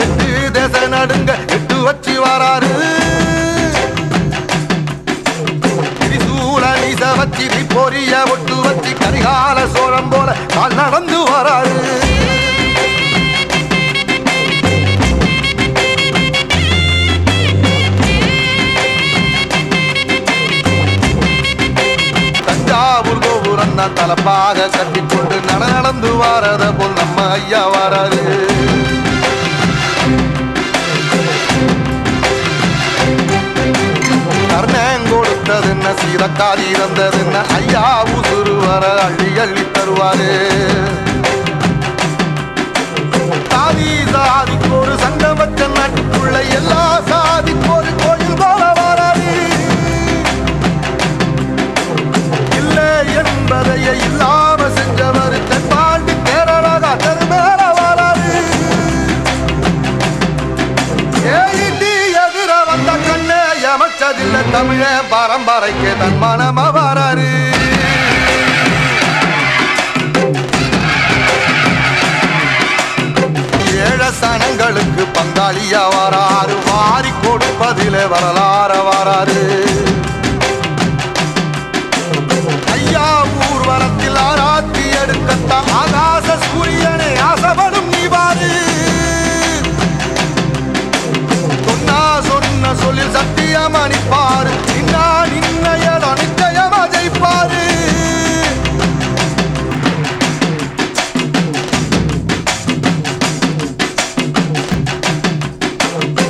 எட்டு தேச நடுங்க எட்டு வச்சு வராரு திரிசூல நீச வச்சு பொரிய ஒட்டு வச்சு கரிகால சோழம் போல கால் நடந்து வராரு தஞ்சாவூர் கோபுரம் தலப்பாக கட்டிக்கொண்டு நடந்து வாரத போல் நம்ம ஐயா வராரு கர்ணன் கொடுத்ததுன்ன சீரக்காதி இருந்ததுன்ன ஐயா உசுறு வர அள்ளி அள்ளி தருவாரு சாதி சாதிக்கு ஒரு சங்கம் வச்ச நாட்டுக்குள்ள எல்லா சாதிக்கு ஒரு கோயில் போல வராது இல்லை என்பதைய இல்லாம செஞ்சவர் தென்பாண்டி கேரளாக அதன் மேல வராது ஏடி எதிர வந்த கண்ணே அமைச்சதில்லை தமிழ பரம்பரைக்கு தன் மனம வராரு ஏழசனங்களுக்கு பங்காளியா வராரு வாரி கொடுப்பதிலே வரலாற வராரு